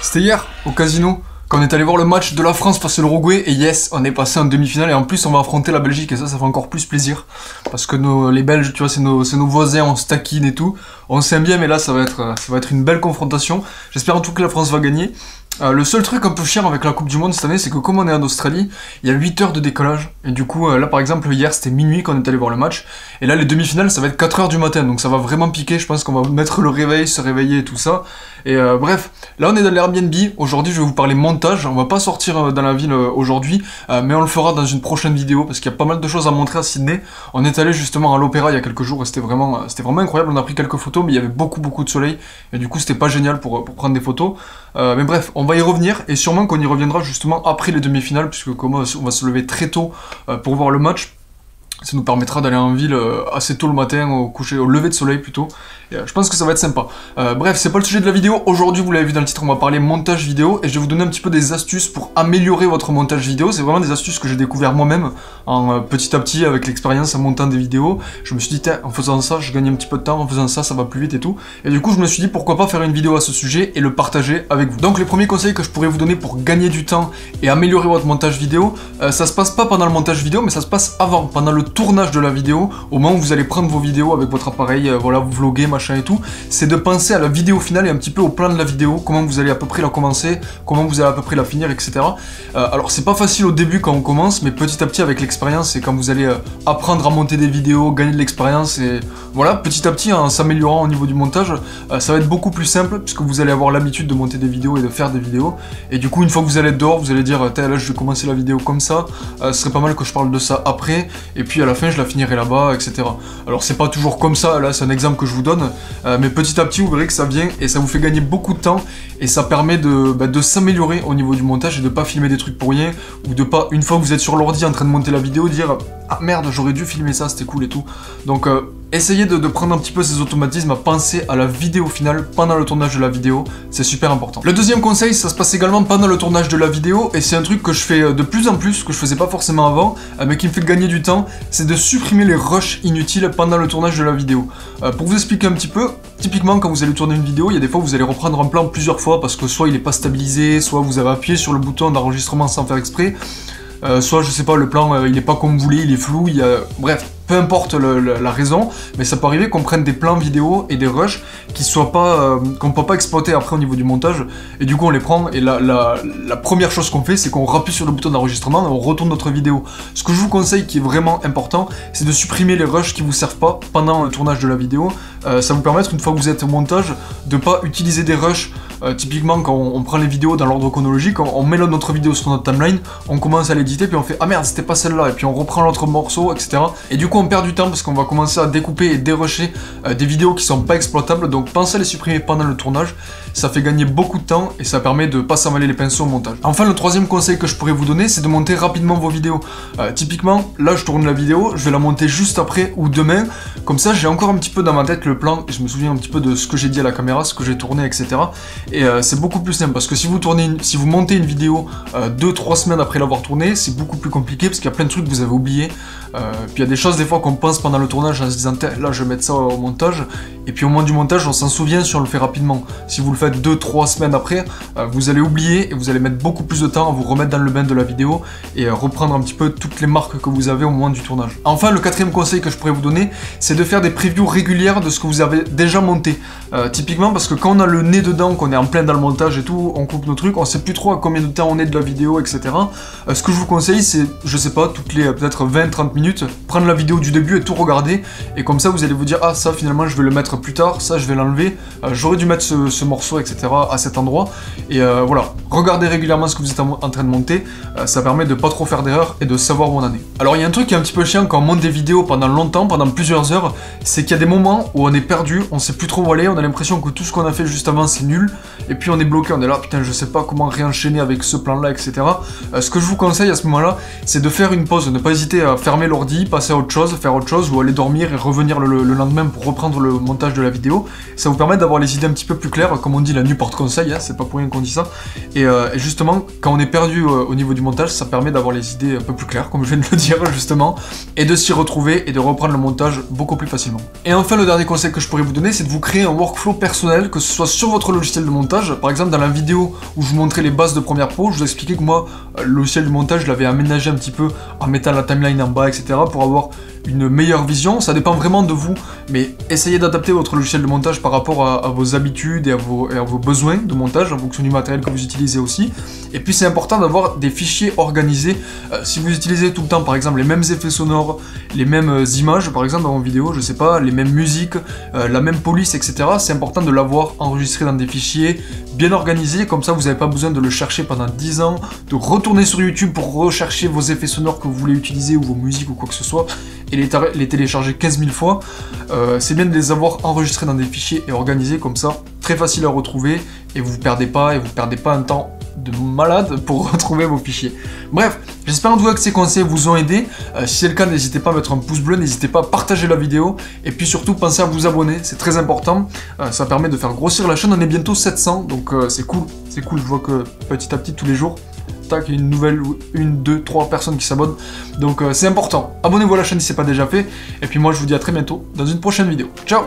C'était hier, au casino, quand on est allé voir le match de la France face à l'Uruguay, et yes, on est passé en demi-finale, et en plus on va affronter la Belgique, et ça fait encore plus plaisir, parce que les Belges, tu vois, c'est nos voisins, on se taquine et tout, on s'aime bien, mais là ça va être une belle confrontation. J'espère en tout cas que la France va gagner. Le seul truc un peu chiant avec la Coupe du Monde cette année, c'est que comme on est en Australie, il y a 8 heures de décalage. Et du coup, là par exemple, hier c'était minuit quand on est allé voir le match. Et là, les demi-finales, ça va être 4 heures du matin. Donc ça va vraiment piquer. Je pense qu'on va mettre le réveil, se réveiller et tout ça. Et bref, là on est dans l'Airbnb. Aujourd'hui, je vais vous parler montage. On va pas sortir dans la ville aujourd'hui, mais on le fera dans une prochaine vidéo parce qu'il y a pas mal de choses à montrer à Sydney. On est allé justement à l'Opéra il y a quelques jours et c'était vraiment incroyable. On a pris quelques photos, mais il y avait beaucoup de soleil. Et du coup, c'était pas génial pour prendre des photos. Mais bref, on va y revenir et sûrement qu'on y reviendra justement après les demi-finales puisque comme on va se lever très tôt pour voir le match, ça nous permettra d'aller en ville assez tôt le matin, au lever de soleil plutôt. Et je pense que ça va être sympa. Bref, c'est pas le sujet de la vidéo. Aujourd'hui, vous l'avez vu dans le titre, on va parler montage vidéo. Et je vais vous donner un petit peu des astuces pour améliorer votre montage vidéo. C'est vraiment des astuces que j'ai découvert moi-même petit à petit avec l'expérience en montant des vidéos. Je me suis dit, en faisant ça, je gagne un petit peu de temps. En faisant ça, ça va plus vite et tout. Et du coup, je me suis dit, pourquoi pas faire une vidéo à ce sujet et le partager avec vous. Donc, les premiers conseils que je pourrais vous donner pour gagner du temps et améliorer votre montage vidéo, ça se passe pas pendant le montage vidéo, mais ça se passe avant, pendant le tournage de la vidéo, au moment où vous allez prendre vos vidéos avec votre appareil, voilà, vous vloguez, machin et tout, c'est de penser à la vidéo finale et un petit peu au plan de la vidéo, comment vous allez à peu près la commencer, comment vous allez à peu près la finir, etc. Alors c'est pas facile au début quand on commence, mais petit à petit avec l'expérience et quand vous allez apprendre à monter des vidéos, gagner de l'expérience et voilà, petit à petit en s'améliorant au niveau du montage, ça va être beaucoup plus simple puisque vous allez avoir l'habitude de monter des vidéos et de faire des vidéos et du coup une fois que vous allez être dehors, vous allez dire là je vais commencer la vidéo comme ça, ce serait pas mal que je parle de ça après et puis à la fin je la finirai là-bas, etc. Alors c'est pas toujours comme ça, là c'est un exemple que je vous donne, mais petit à petit vous verrez que ça vient et ça vous fait gagner beaucoup de temps et ça permet de s'améliorer au niveau du montage et de pas filmer des trucs pour rien ou de pas, une fois que vous êtes sur l'ordi en train de monter la vidéo, dire ah merde j'aurais dû filmer ça, c'était cool et tout. Donc essayez de prendre un petit peu ces automatismes à penser à la vidéo finale pendant le tournage de la vidéo, c'est super important. Le deuxième conseil, ça se passe également pendant le tournage de la vidéo et c'est un truc que je fais de plus en plus, que je faisais pas forcément avant, mais qui me fait gagner du temps, c'est de supprimer les rushs inutiles pendant le tournage de la vidéo. Pour vous expliquer un petit peu, typiquement quand vous allez tourner une vidéo, il y a des fois où vous allez reprendre un plan plusieurs fois parce que soit il est pas stabilisé, soit vous avez appuyé sur le bouton d'enregistrement sans faire exprès, soit je sais pas, le plan il est pas comme vous voulez, il est flou, bref. Peu importe la raison, mais ça peut arriver qu'on prenne des plans vidéo et des rushs qui soient pas, qu'on peut pas exploiter après au niveau du montage, et du coup on les prend, et la première chose qu'on fait, c'est qu'on rappuie sur le bouton d'enregistrement et on retourne notre vidéo. Ce que je vous conseille, qui est vraiment important, c'est de supprimer les rushs qui vous servent pas pendant le tournage de la vidéo. Ça vous permettre, une fois que vous êtes au montage, de pas utiliser des rushs. Typiquement quand on prend les vidéos dans l'ordre chronologique, on met notre vidéo sur notre timeline, on commence à l'éditer, puis on fait ah merde c'était pas celle-là, et puis on reprend l'autre morceau, etc. Et du coup on perd du temps parce qu'on va commencer à découper et dérusher des vidéos qui sont pas exploitables, donc pensez à les supprimer pendant le tournage, ça fait gagner beaucoup de temps et ça permet de pas s'emballer les pinceaux au montage. Enfin, le troisième conseil que je pourrais vous donner, c'est de monter rapidement vos vidéos. Typiquement, là je tourne la vidéo, je vais la monter juste après ou demain, comme ça j'ai encore un petit peu dans ma tête le plan et je me souviens un petit peu de ce que j'ai dit à la caméra, ce que j'ai tourné, etc. Et c'est beaucoup plus simple parce que si vous montez une vidéo 2-3 semaines après l'avoir tournée, c'est beaucoup plus compliqué parce qu'il y a plein de trucs que vous avez oubliés. Puis il y a des choses des fois qu'on pense pendant le tournage en se disant là je vais mettre ça au montage, et puis au moment du montage on s'en souvient si on le fait rapidement. Si vous le faites 2-3 semaines après, vous allez oublier et vous allez mettre beaucoup plus de temps à vous remettre dans le bain de la vidéo et reprendre un petit peu toutes les marques que vous avez au moment du tournage. Enfin, le quatrième conseil que je pourrais vous donner, c'est de faire des previews régulières de ce que vous avez déjà monté. Typiquement parce que quand on a le nez dedans, qu'on est en plein dans le montage et tout, on coupe nos trucs, on sait plus trop à combien de temps on est de la vidéo, etc. Ce que je vous conseille, c'est, je sais pas, toutes les peut-être 20-30 minutes, prendre la vidéo du début et tout regarder, et comme ça vous allez vous dire ah ça finalement je vais le mettre plus tard, ça je vais l'enlever, j'aurais dû mettre ce morceau, etc. à cet endroit, et voilà, regardez régulièrement ce que vous êtes en train de monter, ça permet de pas trop faire d'erreurs et de savoir où on en est. Alors il y a un truc qui est un petit peu chiant quand on monte des vidéos pendant longtemps, pendant plusieurs heures, c'est qu'il y a des moments où on est perdu, on sait plus trop où aller, on a l'impression que tout ce qu'on a fait juste avant c'est nul, et puis on est bloqué, on est là putain je sais pas comment réenchaîner avec ce plan là, etc. Ce que je vous conseille à ce moment là, c'est de faire une pause, ne pas hésiter à fermer l'ordi, passer à autre chose, faire autre chose, ou aller dormir et revenir le lendemain pour reprendre le montage de la vidéo. Ça vous permet d'avoir les idées un petit peu plus claires, comme on dit, la nuit porte conseil, hein, c'est pas pour rien qu'on dit ça. Et justement, quand on est perdu au niveau du montage, ça permet d'avoir les idées un peu plus claires, comme je viens de le dire justement, et de s'y retrouver et de reprendre le montage beaucoup plus facilement. Et enfin, le dernier conseil que je pourrais vous donner, c'est de vous créer un workflow personnel, que ce soit sur votre logiciel de montage. Par exemple, dans la vidéo où je vous montrais les bases de Premiere Pro, je vous expliquais que moi, le logiciel du montage, je l'avais aménagé un petit peu en mettant la timeline en bas, etc. pour avoir une meilleure vision. Ça dépend vraiment de vous, mais essayez d'adapter votre logiciel de montage par rapport à vos habitudes et à vos besoins de montage, en fonction du matériel que vous utilisez aussi. Et puis c'est important d'avoir des fichiers organisés. Si vous utilisez tout le temps, par exemple, les mêmes effets sonores, les mêmes images, par exemple, dans vos vidéos, je sais pas, les mêmes musiques, la même police, etc., c'est important de l'avoir enregistré dans des fichiers bien organisés, comme ça vous n'avez pas besoin de le chercher pendant 10 ans, de retourner sur YouTube pour rechercher vos effets sonores que vous voulez utiliser, ou vos musiques, ou quoi que ce soit, et les télécharger 15 000 fois. C'est bien de les avoir enregistrés dans des fichiers et organisés comme ça, très facile à retrouver, et vous perdez pas un temps de malade pour retrouver vos fichiers. Bref, j'espère en tout cas que ces conseils vous ont aidé. Si c'est le cas, n'hésitez pas à mettre un pouce bleu, n'hésitez pas à partager la vidéo, et puis surtout pensez à vous abonner, c'est très important. Ça permet de faire grossir la chaîne, on est bientôt 700, donc c'est cool, je vois que petit à petit tous les jours, tac, il y a une nouvelle, 1, 2, 3 personnes qui s'abonnent, donc c'est important. Abonnez-vous à la chaîne si ce n'est pas déjà fait, et puis moi je vous dis à très bientôt dans une prochaine vidéo. Ciao!